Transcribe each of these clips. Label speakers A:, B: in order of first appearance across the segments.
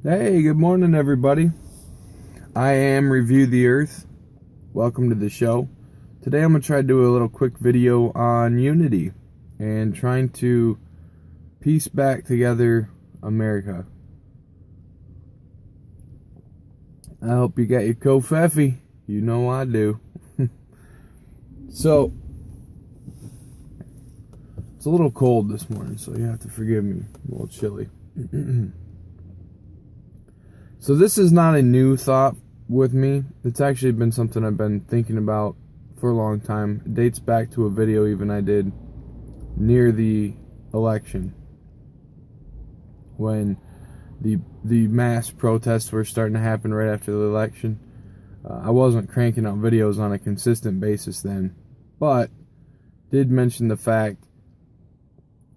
A: Hey, good morning, everybody. I am Review the Earth. Welcome to the show. Today I'm going to try to do a little quick video on unity and trying to piece back together America. I hope you got your kofefe. You know I do. So, it's a little cold this morning, so you have to forgive me. A little chilly. So this is not a new thought with me. It's actually been something I've been thinking about for a long time. It dates back to a video even I did near the election, when the mass protests were starting to happen right after the election. I wasn't cranking out videos on a consistent basis then, but did mention the fact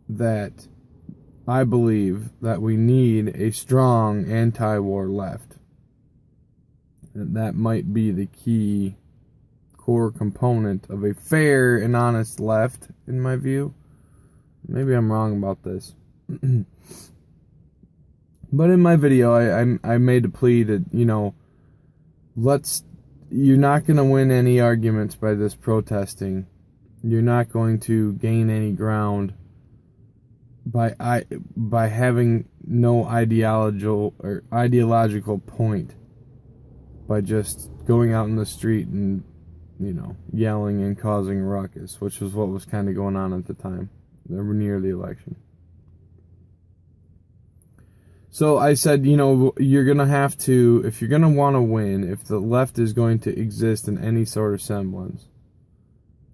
A: that I believe that we need a strong anti-war left. And that might be the key core component of a fair and honest left, in my view. Maybe I'm wrong about this. But in my video, I made a plea that, you're not going to win any arguments by this protesting. You're not going to gain any ground by having no ideological point, by just going out in the street and yelling and causing a ruckus, which was what was kind of going on at the time, near the election. So I said, you're gonna have to, if you're gonna want to win, if the left is going to exist in any sort of semblance,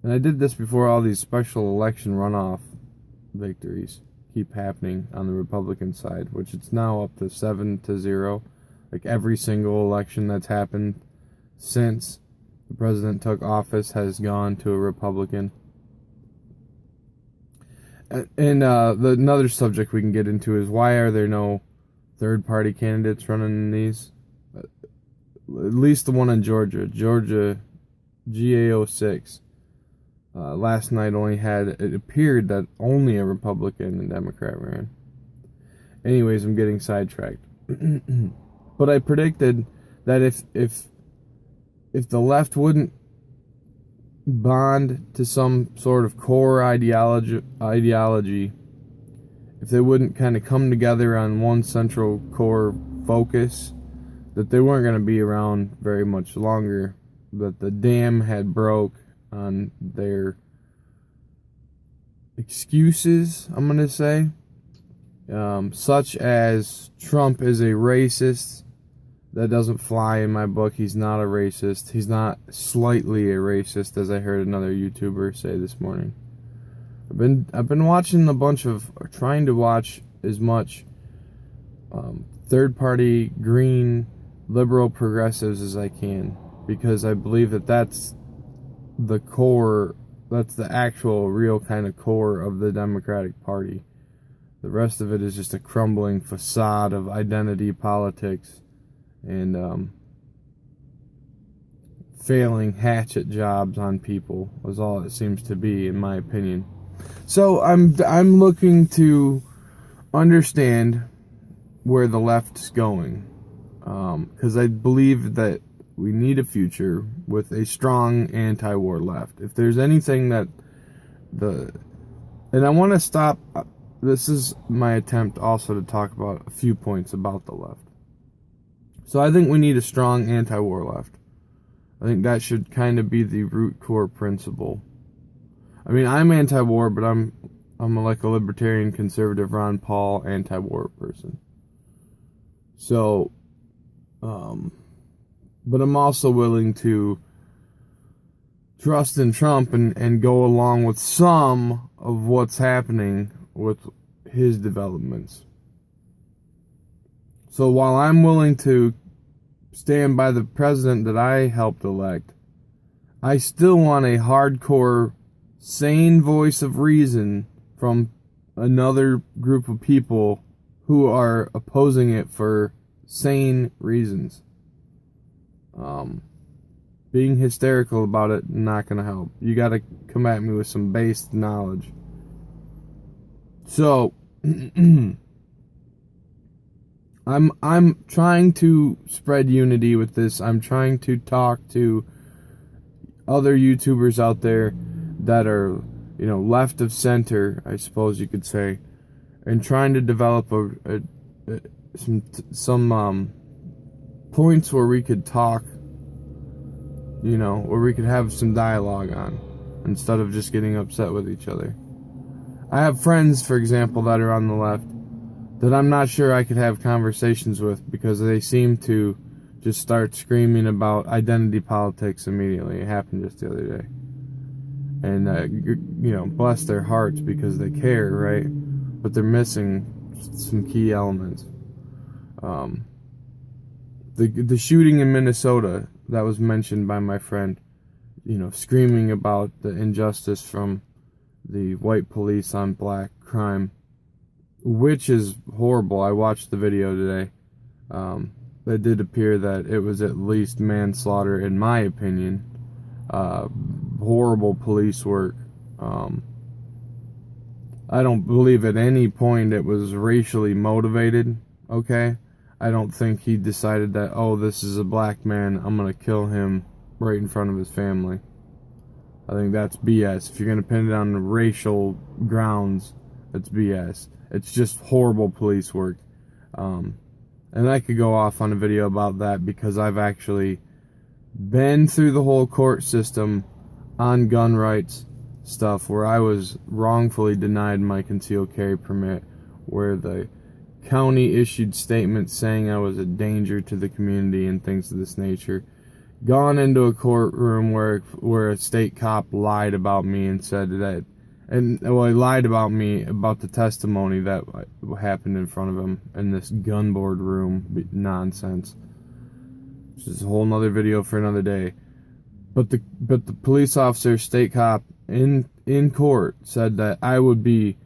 A: and I did this before all these special election runoff victories keep happening on the Republican side, which it's now up to 7-0. Like every single election that's happened since the president took office has gone to a Republican. And another subject we can get into is, why are there no third-party candidates running in these? At least the one in Georgia GA06. Last night it appeared that only a Republican and Democrat ran. Anyways, I'm getting sidetracked. But I predicted that if the left wouldn't bond to some sort of core ideology, if they wouldn't kind of come together on one central core focus, that they weren't going to be around very much longer, that the dam had broke on their excuses, I'm going to say, such as Trump is a racist. That doesn't fly in my book. He's not a racist. He's not slightly a racist, as I heard another YouTuber say this morning. I've been watching trying to watch as much third-party green liberal progressives as I can, because I believe that that's the core, that's the actual real kind of core of the Democratic Party. The rest of it is just a crumbling facade of identity politics and failing hatchet jobs on people, is all it seems to be, in my opinion. So I'm looking to understand where the left's going, because I believe that we need a future with a strong anti-war left. If there's anything that and I want to stop, this is my attempt also to talk about a few points about the left. So I think we need a strong anti-war left. I think that should kind of be the root core principle. I mean, I'm anti-war, but I'm like a libertarian, conservative, Ron Paul, anti-war person. So, but I'm also willing to trust in Trump and go along with some of what's happening with his developments. So while I'm willing to stand by the president that I helped elect, I still want a hardcore, sane voice of reason from another group of people who are opposing it for sane reasons. Being hysterical about it, not going to help. You got to come at me with some based knowledge. So, I'm trying to spread unity with this. I'm trying to talk to other YouTubers out there that are, left of center, I suppose you could say, and trying to develop some points where we could talk, where we could have some dialogue on, instead of just getting upset with each other. I have friends, for example, that are on the left that I'm not sure I could have conversations with, because they seem to just start screaming about identity politics immediately. It happened just the other day. And, bless their hearts because they care, right? But they're missing some key elements. The shooting in Minnesota that was mentioned by my friend, screaming about the injustice from the white police on black crime, which is horrible. I watched the video today. It did appear that it was at least manslaughter, in my opinion. Horrible police work. I don't believe at any point it was racially motivated, okay? I don't think he decided that, oh, this is a black man, I'm gonna kill him right in front of his family. I think that's BS. If you're gonna pin it on racial grounds, that's BS. It's just horrible police work. And I could go off on a video about that, because I've actually been through the whole court system on gun rights stuff, where I was wrongfully denied my concealed carry permit, where the county issued statements saying I was a danger to the community and things of this nature. Gone into a courtroom where a state cop lied about me and said that, he lied about me about the testimony that happened in front of him in this gun board room nonsense. Which is a whole nother video for another day. But the police officer, state cop in court, said that I would be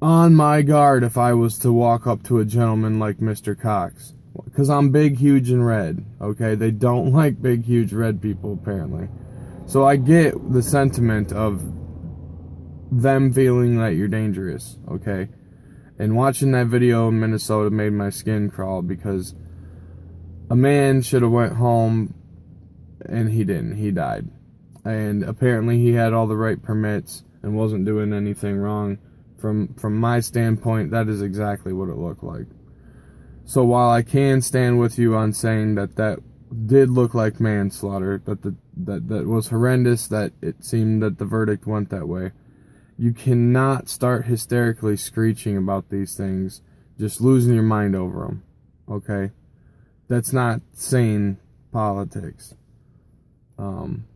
A: on my guard if I was to walk up to a gentleman like Mr. Cox. Because I'm big, huge, and red, okay? They don't like big, huge, red people, apparently. So I get the sentiment of them feeling that you're dangerous, okay? And watching that video in Minnesota made my skin crawl, because a man should have went home, and he didn't. He died. And apparently he had all the right permits and wasn't doing anything wrong. From my standpoint, that is exactly what it looked like. So while I can stand with you on saying that did look like manslaughter, that was horrendous, that it seemed that the verdict went that way, you cannot start hysterically screeching about these things, just losing your mind over them, okay? That's not sane politics.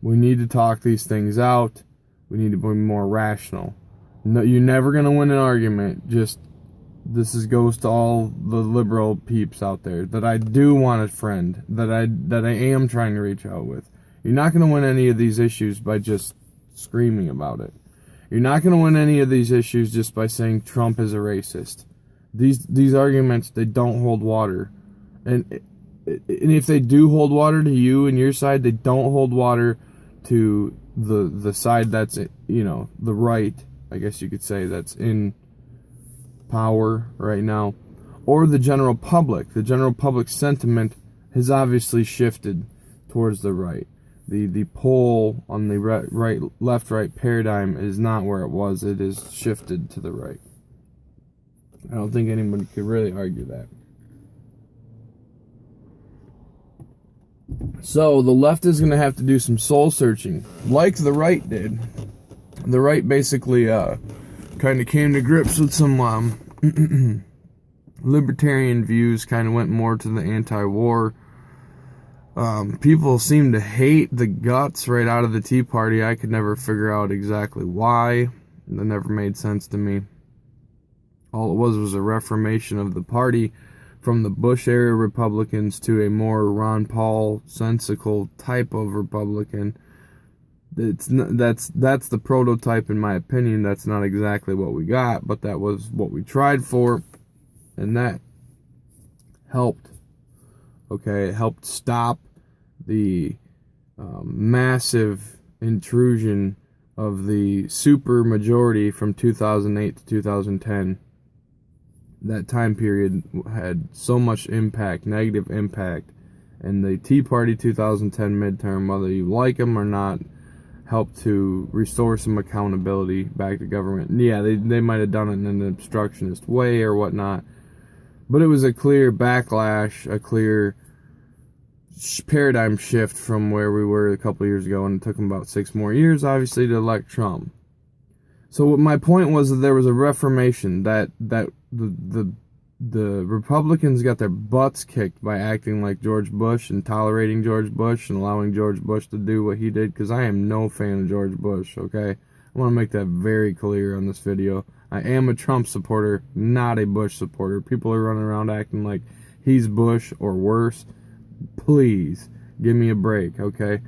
A: We need to talk these things out. We need to be more rational. No, you're never going to win an argument. This goes to all the liberal peeps out there that I do want a friend, that I am trying to reach out with. You're not going to win any of these issues by just screaming about it. You're not going to win any of these issues just by saying Trump is a racist. These arguments, they don't hold water. And if they do hold water to you and your side, they don't hold water to the side that's, the right, I guess you could say, that's in power right now, or the general public. The general public sentiment has obviously shifted towards the right. The poll on the left-right paradigm is not where it was. It is shifted to the right. I don't think anybody could really argue that. So the left is going to have to do some soul searching, like the right did. The right basically kind of came to grips with some libertarian views, kind of went more to the anti-war. People seem to hate the guts right out of the Tea Party. I could never figure out exactly why. That never made sense to me. All it was a reformation of the party from the Bush-era Republicans to a more Ron Paul, sensical type of Republican. That's the prototype, in my opinion. That's not exactly what we got, but that was what we tried for, and that helped. Okay, it helped stop the massive intrusion of the super majority from 2008 to 2010. that time period had so much impact, negative impact, and the Tea Party 2010 midterm, whether you like them or not, helped to restore some accountability back to government. Yeah, they might have done it in an obstructionist way or whatnot, but it was a clear backlash, a clear paradigm shift from where we were a couple years ago, and it took them about 6 more years, obviously, to elect Trump. So what my point was that there was a reformation, that the Republicans got their butts kicked by acting like George Bush and tolerating George Bush and allowing George Bush to do what he did, because I am no fan of George Bush, okay? I want to make that very clear on this video. I am a Trump supporter, not a Bush supporter. People are running around acting like he's Bush or worse. Please, give me a break, okay?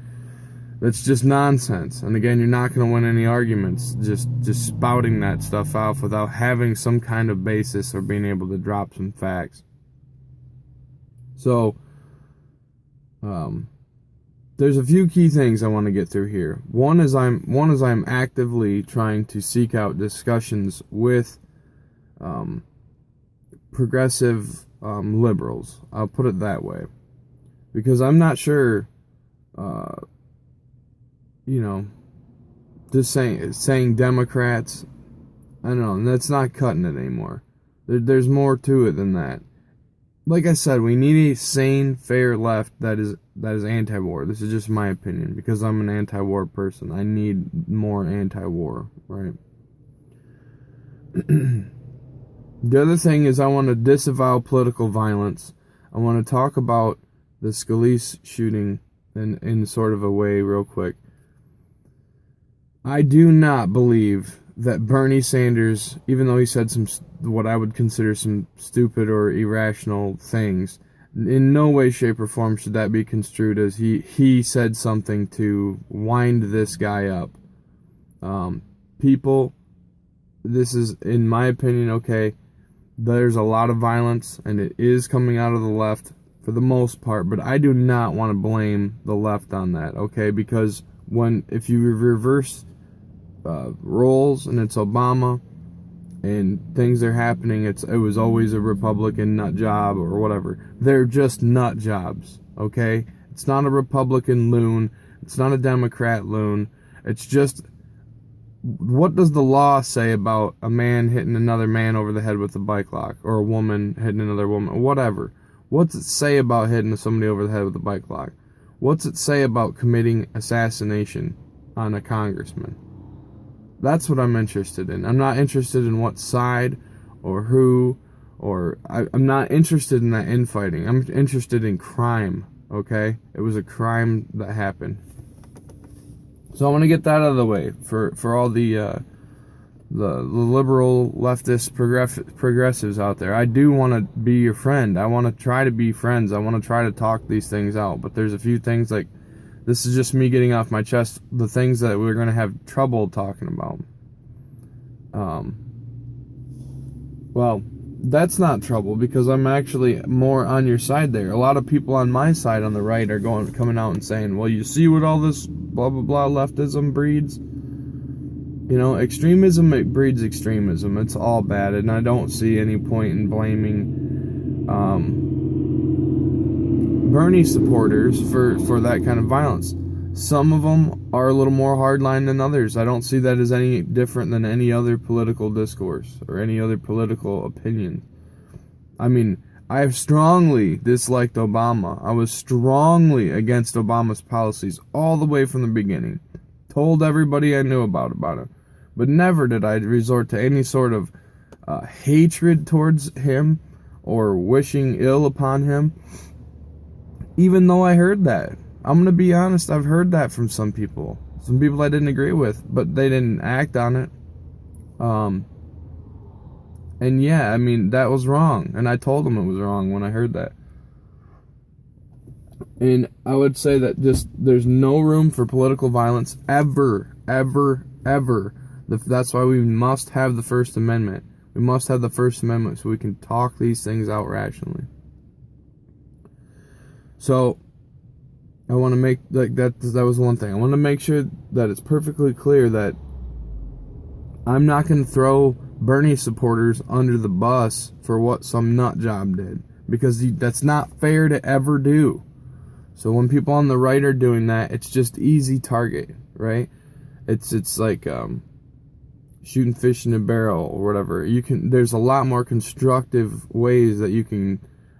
A: That's just nonsense. And again, you're not going to win any arguments just spouting that stuff out without having some kind of basis or being able to drop some facts. So, there's a few key things I want to get through here. One is I'm actively trying to seek out discussions with progressive liberals. I'll put it that way, because I'm not sure. Just saying Democrats, I don't know, and that's not cutting it anymore. There's more to it than that. Like I said, we need a sane, fair left that is anti-war. This is just my opinion, because I'm an anti-war person. I need more anti-war, right? The other thing is I want to disavow political violence. I want to talk about the Scalise shooting in sort of a way real quick. I do not believe that Bernie Sanders, even though he said some what I would consider some stupid or irrational things, in no way, shape, or form should that be construed as he said something to wind this guy up. People, this is, in my opinion, okay, there's a lot of violence, and it is coming out of the left for the most part, but I do not want to blame the left on that, okay, because if you reverse roles and it's Obama and things are happening, it was always a Republican nut job or whatever. They're just nut jobs, okay? It's not a Republican loon. It's not a Democrat loon. It's just, what does the law say about a man hitting another man over the head with a bike lock, or a woman hitting another woman, whatever? What's it say about hitting somebody over the head with a bike lock? What's it say about committing assassination on a congressman? That's what I'm interested in. I'm not interested in what side or who, or I'm not interested in that infighting. I'm interested in crime, okay? It was a crime that happened. So I want to get that out of the way for all the liberal, leftist, progressives out there. I do want to be your friend. I want to try to be friends. I want to try to talk these things out. But there's a few things, like, this is just me getting off my chest the things that we're going to have trouble talking about. Well, that's not trouble, because I'm actually more on your side there. A lot of people on my side on the right are coming out and saying, well, you see what all this blah, blah, blah leftism breeds? You know, extremism, it breeds extremism. It's all bad, and I don't see any point in blaming Bernie supporters for that kind of violence. Some of them are a little more hardline than others. I don't see that as any different than any other political discourse or any other political opinion. I mean, I have strongly disliked Obama. I was strongly against Obama's policies all the way from the beginning. Told everybody I knew about it. But never did I resort to any sort of hatred towards him or wishing ill upon him. Even though I heard that. I'm going to be honest, I've heard that from some people. Some people I didn't agree with, but they didn't act on it. And yeah, I mean, that was wrong. And I told them it was wrong when I heard that. And I would say that just, there's no room for political violence ever, ever, ever. That's why we must have the First Amendment. We must have the First Amendment so we can talk these things out rationally. So, I want to make, like, that was one thing. I want to make sure that it's perfectly clear that I'm not going to throw Bernie supporters under the bus for what some nut job did, because that's not fair to ever do. So when people on the right are doing that, it's just easy target, right? It's like shooting fish in a barrel or whatever. There's a lot more constructive ways that you can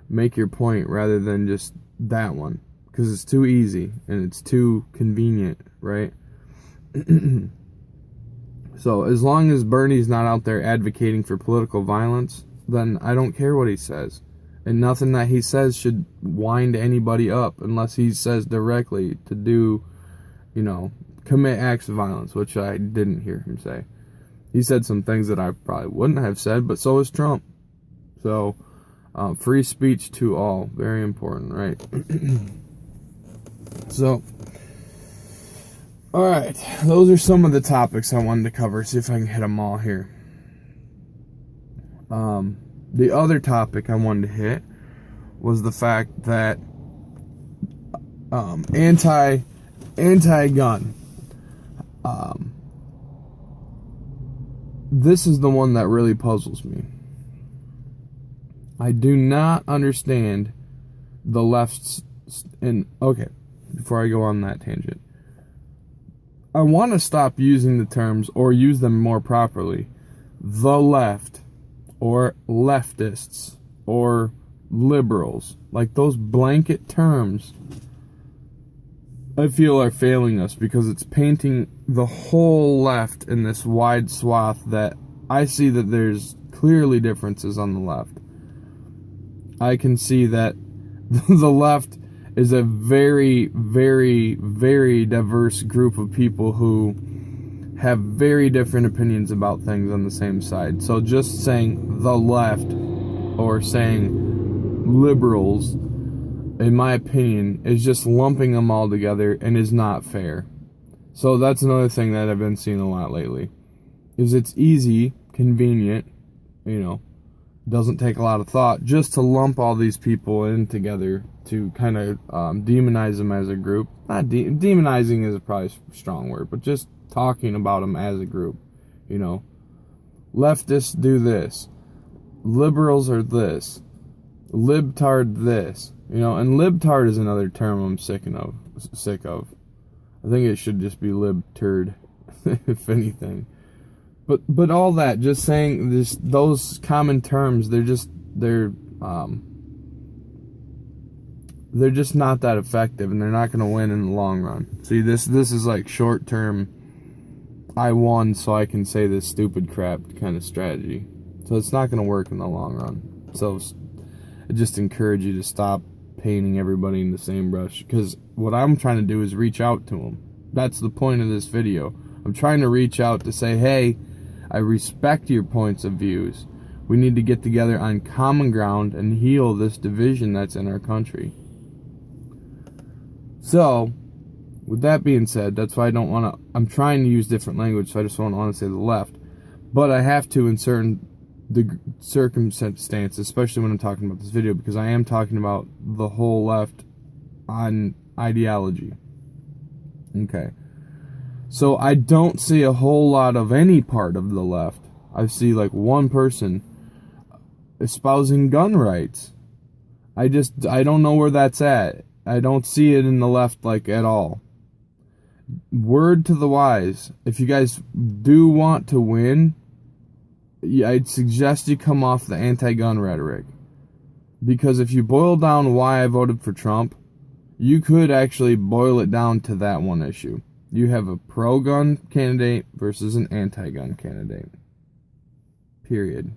A: make your point rather than just that one, because it's too easy and it's too convenient, right? So as long as Bernie's not out there advocating for political violence, then I don't care what he says. And nothing that he says should wind anybody up unless he says directly to do, commit acts of violence, which I didn't hear him say. He said some things that I probably wouldn't have said, but so is Trump. So, free speech to all. Very important, right? So, alright. Those are some of the topics I wanted to cover. See if I can hit them all here. The other topic I wanted to hit was the fact that anti-gun. This is the one that really puzzles me. I do not understand the left's... Okay, before I go on that tangent. I want to stop using the terms, or use them more properly, the left, or leftists, or liberals. Like, those blanket terms, I feel, are failing us, because it's painting the whole left in this wide swath that I see that there's clearly differences on the left. I can see that the left is a very, very, very diverse group of people who have very different opinions about things on the same side. So just saying the left or saying liberals, in my opinion, is just lumping them all together and is not fair. So that's another thing that I've been seeing a lot lately. Is it's easy, convenient, doesn't take a lot of thought, just to lump all these people in together to kind of demonize them as a group. Not demonizing is probably a strong word, but just talking about them as a group. Leftists do this, liberals are this, libtard this, and libtard is another term I'm sick of. I think it should just be libturd, if anything. But all that, just saying this, those common terms, they're just not that effective, and they're not going to win in the long run. See, this is like short term, I won so I can say this stupid crap kind of strategy. So it's not going to work in the long run. So I just encourage you to stop painting everybody in the same brush, because what I'm trying to do is reach out to them. That's the point of this video. I'm trying to reach out to say, hey, I respect your points of views. We need to get together on common ground and heal this division that's in our country. So, with that being said, that's why I'm trying to use different language, so I just don't want to say the left. But I have to in certain circumstances, especially when I'm talking about this video, because I am talking about the whole left on ideology. Okay. So I don't see a whole lot of any part of the left. I see like one person espousing gun rights. I don't know where that's at. I don't see it in the left like at all. Word to the wise, if you guys do want to win, I'd suggest you come off the anti-gun rhetoric. Because if you boil down why I voted for Trump, you could actually boil it down to that one issue. You have a pro-gun candidate versus an anti-gun candidate. Period.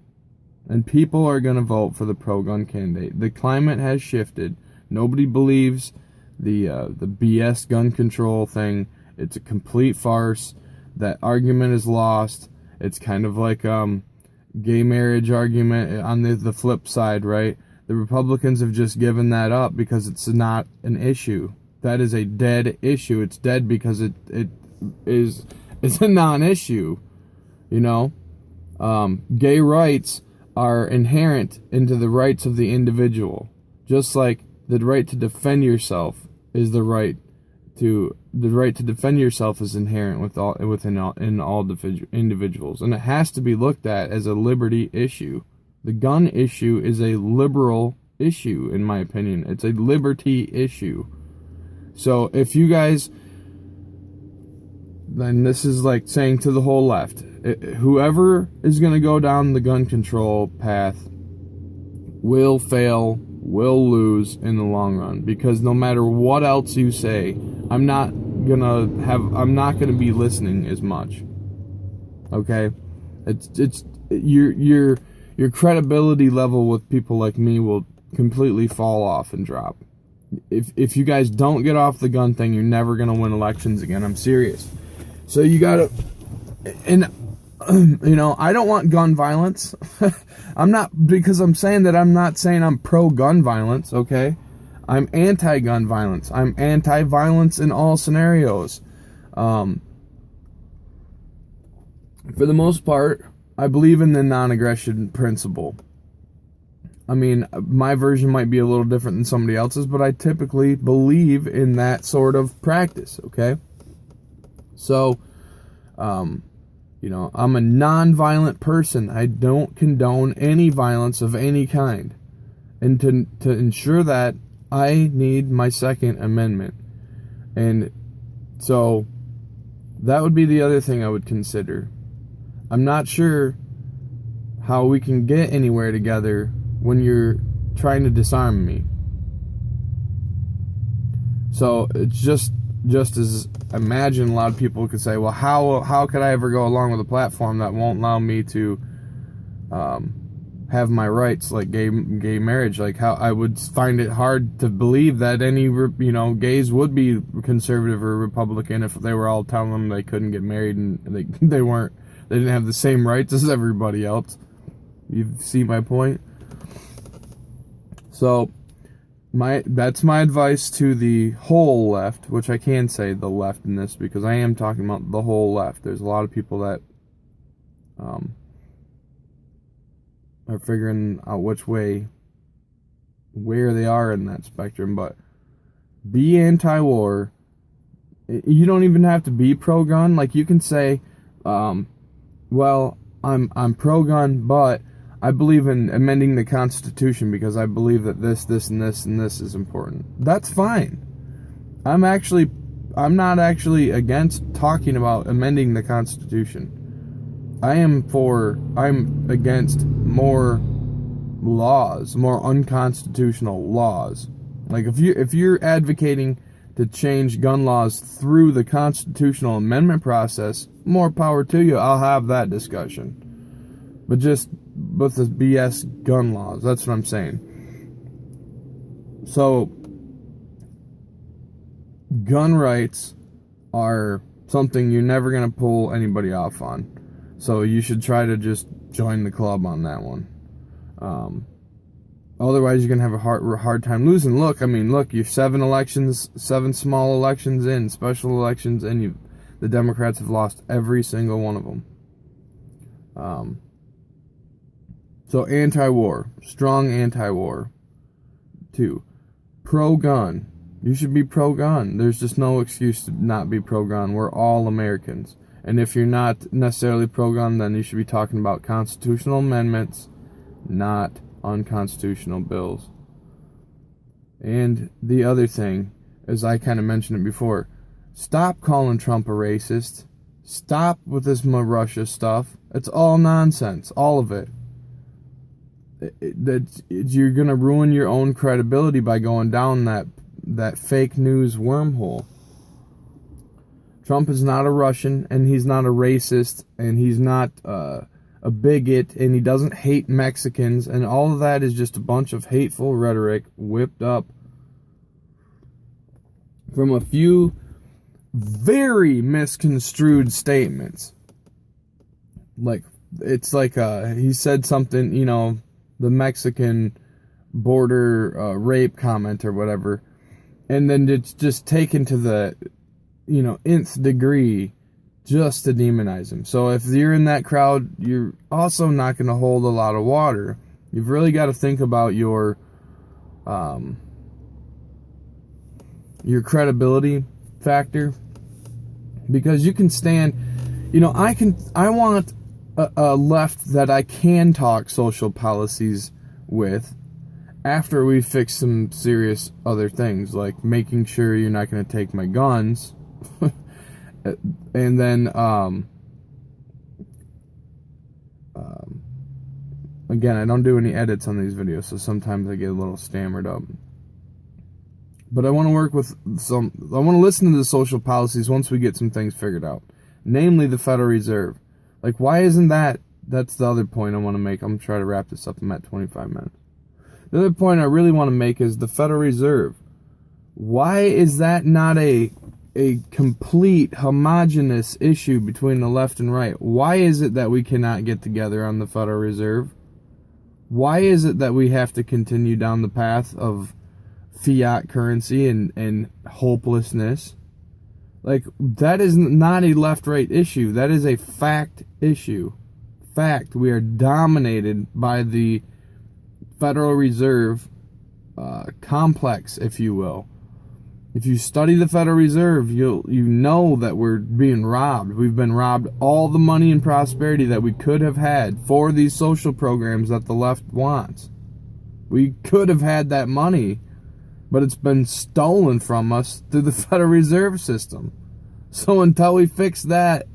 A: And people are going to vote for the pro-gun candidate. The climate has shifted. Nobody believes the BS gun control thing. It's a complete farce. That argument is lost. It's kind of like gay marriage argument on the flip side, right? The Republicans have just given that up because it's not an issue. That is a dead issue. It's dead because it's a non-issue. Gay rights are inherent into the rights of the individual. Just like the right to defend yourself is the right the right to defend yourself is inherent within all individuals, and it has to be looked at as a liberty issue. The gun issue is a liberal issue, in my opinion. It's a liberty issue. So if you guys, then this is like saying to the whole left, whoever is going to go down the gun control path will fail, will lose in the long run, because no matter what else you say, I'm not gonna be listening as much. Okay, it's your credibility level with people like me will completely fall off and drop. If you guys don't get off the gun thing, you're never gonna win elections again. I'm serious. So you gotta, and I don't want gun violence. I'm not saying I'm pro-gun violence, okay? I'm anti-gun violence. I'm anti-violence in all scenarios. For the most part, I believe in the non-aggression principle. I mean, my version might be a little different than somebody else's, but I typically believe in that sort of practice, okay? So, I'm a non-violent person. I don't condone any violence of any kind. And to ensure that, I need my Second Amendment. And so, that would be the other thing I would consider. I'm not sure how we can get anywhere together when you're trying to disarm me. So, it's just as imagine a lot of people could say, well, how could I ever go along with a platform that won't allow me to have my rights, like gay marriage? Like, how I would find it hard to believe that any gays would be conservative or Republican if they were all telling them they couldn't get married and they didn't have the same rights as everybody else. You see my point? So that's my advice to the whole left, which I can say the left in this, because I am talking about the whole left. There's a lot of people that are figuring out where they are in that spectrum, but be anti-war. You don't even have to be pro-gun. Like, you can say, well, I'm pro-gun, but I believe in amending the Constitution because I believe that this, and this, and this is important. That's fine. I'm not actually against talking about amending the Constitution. I'm against more laws, more unconstitutional laws. Like, if you're advocating to change gun laws through the constitutional amendment process, more power to you. I'll have that discussion. But just with the BS gun laws, that's what I'm saying. So, gun rights are something you're never going to pull anybody off on. So you should try to just join the club on that one. Otherwise, you're going to have a hard time losing. Look, you're 7 small elections in, special elections, and the Democrats have lost every single one of them. So anti-war, strong anti-war. 2, pro-gun. You should be pro-gun. There's just no excuse to not be pro-gun. We're all Americans. And if you're not necessarily pro-gun, then you should be talking about constitutional amendments, not unconstitutional bills. And the other thing, as I kind of mentioned it before, stop calling Trump a racist. Stop with this Russia stuff. It's all nonsense, all of it. You're going to ruin your own credibility by going down that fake news wormhole. Trump is not a Russian, and he's not a racist, and he's not a bigot, and he doesn't hate Mexicans, and all of that is just a bunch of hateful rhetoric whipped up from a few very misconstrued statements. Like, it's like he said something, the Mexican border rape comment or whatever, and then it's just taken to the nth degree just to demonize him. So if you're in that crowd, you're also not going to hold a lot of water. You've really got to think about your credibility factor, because you can stand, I want a left that I can talk social policies with after we fix some serious other things, like making sure you're not going to take my guns. And then, again, I don't do any edits on these videos, so sometimes I get a little stammered up. But I want to work with I want to listen to the social policies once we get some things figured out. Namely, the Federal Reserve. Like, why isn't that's the other point I want to make. I'm going to try to wrap this up. I'm at 25 minutes. The other point I really want to make is the Federal Reserve. Why is that not a complete homogenous issue between the left and right? Why is it that we cannot get together on the Federal Reserve? Why is it that we have to continue down the path of fiat currency and hopelessness? Like, that is not a left-right issue. That is a fact issue. Fact. We are dominated by the Federal Reserve complex, if you will. If you study the Federal Reserve, you know that we're being robbed. We've been robbed all the money and prosperity that we could have had for these social programs that the left wants. We could have had that money, but it's been stolen from us through the Federal Reserve System. So until we fix that,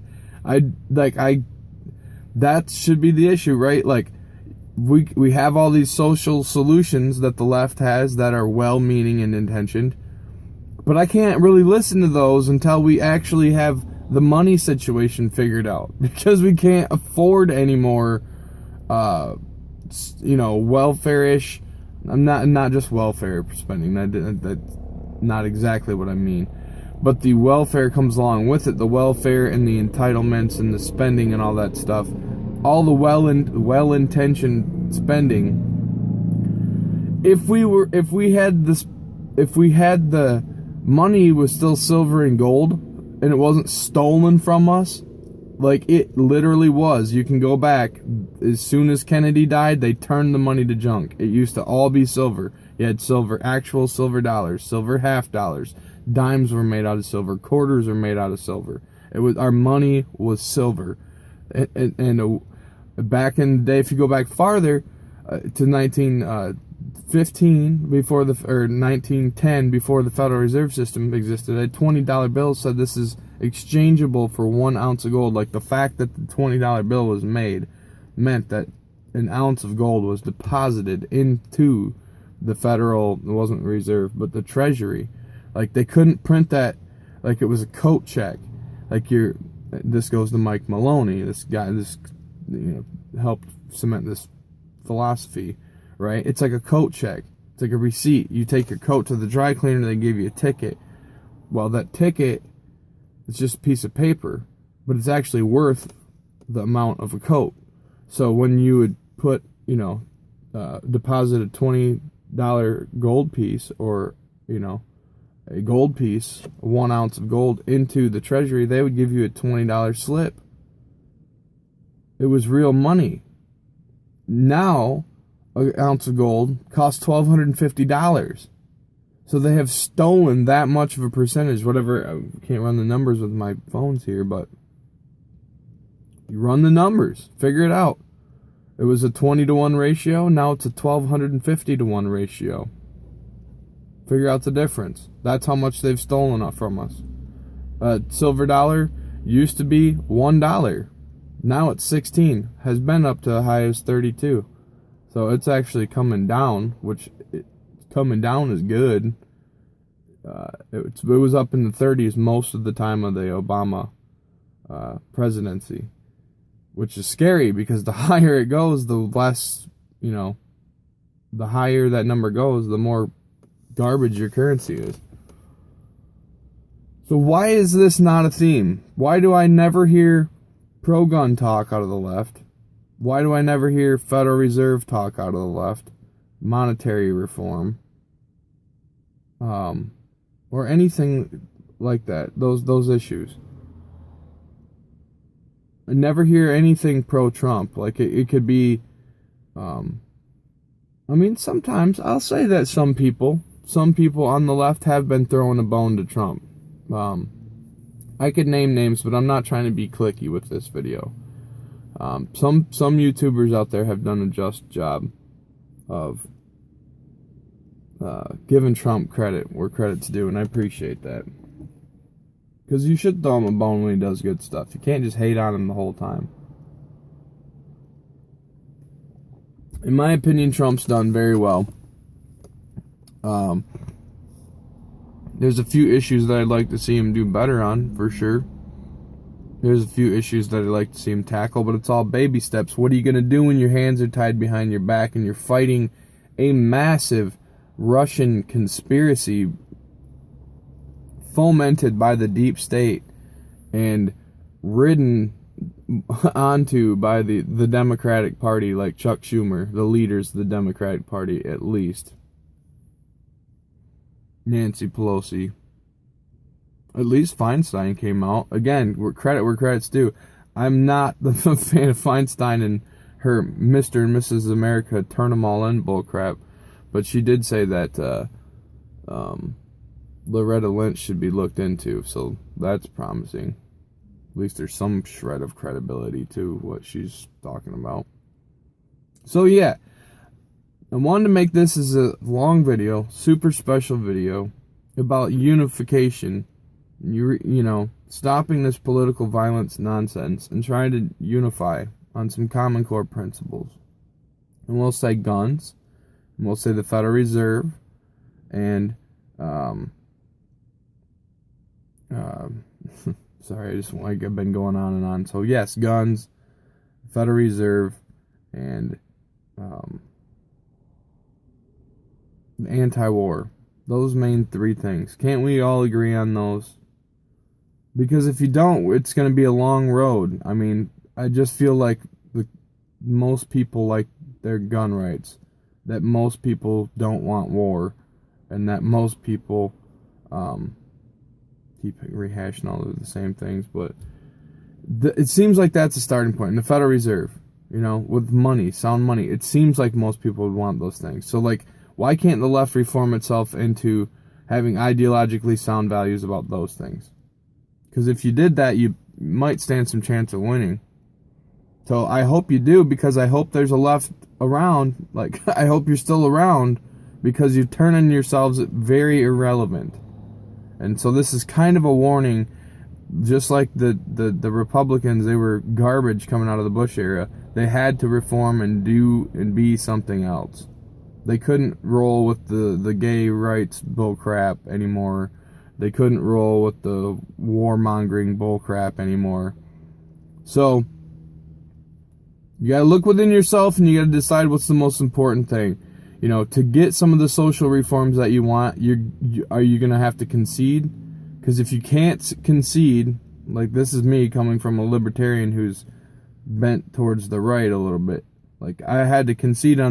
A: that should be the issue, right? Like, we have all these social solutions that the left has that are well-meaning and intentioned, but I can't really listen to those until we actually have the money situation figured out, because we can't afford any more, welfare-ish. I'm not just welfare spending. That's not exactly what I mean. But the welfare comes along with it. The welfare and the entitlements and the spending and all that stuff. All the well-intentioned spending. If the money was still silver and gold and it wasn't stolen from us, like it literally was. You can go back. As soon as Kennedy died, they turned the money to junk. It used to all be silver. You had silver, actual silver dollars, silver half dollars. Dimes were made out of silver. Quarters were made out of silver. Our money was silver. And back in the day, if you go back farther to 1915, 1910, before the Federal Reserve System existed, a $20 bill said this is exchangeable for 1 ounce of gold. Like, the fact that the $20 bill was made meant that an ounce of gold was deposited into the Federal, it wasn't Reserve, but the Treasury. Like, they couldn't print that like it was a coat check. Like, this goes to Mike Maloney, this guy, helped cement this philosophy, right? It's like a coat check. It's like a receipt. You take your coat to the dry cleaner, they give you a ticket. Well, that ticket, it's just a piece of paper, but it's actually worth the amount of a coat. So when you would put, deposit a $20 gold piece, or, a gold piece, 1 ounce of gold, into the Treasury, they would give you a $20 slip. It was real money. Now, an ounce of gold costs $1,250. So they have stolen that much of a percentage. Whatever, I can't run the numbers with my phones here, but you run the numbers, figure it out. It was a 20-to-1 ratio. Now it's a 1,250-to-1 ratio. Figure out the difference. That's how much they've stolen from us. A silver dollar used to be $1. Now it's 16. Has been up to as high as 32. So it's actually coming down, which coming down is good. It was up in the 30s most of the time of the Obama presidency, which is scary, because the higher it goes, the less, the higher that number goes, the more garbage your currency is. So why is this not a theme? Why do I never hear pro-gun talk out of the left? Why do I never hear Federal Reserve talk out of the left? Monetary reform. Or anything like that. Those issues. I never hear anything pro-Trump. Like, it could be, sometimes I'll say that some people on the left have been throwing a bone to Trump. I could name names, but I'm not trying to be cliquey with this video. Some YouTubers out there have done a just job of giving Trump credit where credit's due, and I appreciate that. Because you should throw him a bone when he does good stuff. You can't just hate on him the whole time. In my opinion, Trump's done very well. There's a few issues that I'd like to see him do better on, for sure. There's a few issues that I'd like to see him tackle, but it's all baby steps. What are you going to do when your hands are tied behind your back and you're fighting a massive Russian conspiracy fomented by the deep state and ridden onto by the Democratic Party, like Chuck Schumer, the leaders of the Democratic Party at least, Nancy Pelosi, at least Feinstein came out. Again, credit where credit's due. I'm not the fan of Feinstein and her Mr. and Mrs. America turn them all in bullcrap, but she did say that Loretta Lynch should be looked into, so that's promising. At least there's some shred of credibility to what she's talking about. So yeah, I wanted to make this as a long video, super special video about unification. You know, stopping this political violence nonsense and trying to unify on some common core principles. And we'll say guns, and we'll say the Federal Reserve, and sorry, I've been going on and on. So yes, guns, Federal Reserve, and anti-war. Those main three things. Can't we all agree on those? Because if you don't, it's going to be a long road. I mean, I just feel like most people like their gun rights, that most people don't want war, and that most people keep rehashing all of the same things, but it seems like that's a starting point. And the Federal Reserve, you know, with money, sound money, it seems like most people would want those things. So, like, why can't the left reform itself into having ideologically sound values about those things? Because if you did that, you might stand some chance of winning. So I hope you do, because I hope there's a left around. Like, I hope you're still around, because you're turning yourselves very irrelevant. And so this is kind of a warning. Just like the Republicans, they were garbage coming out of the Bush era. They had to reform and do and be something else. They couldn't roll with the gay rights bullcrap anymore. They couldn't roll with the warmongering bullcrap anymore. So you gotta look within yourself, and you gotta decide what's the most important thing. You know, to get some of the social reforms that you want, are you gonna have to concede? Because if you can't concede, like this is me coming from a libertarian who's bent towards the right a little bit. Like, I had to concede on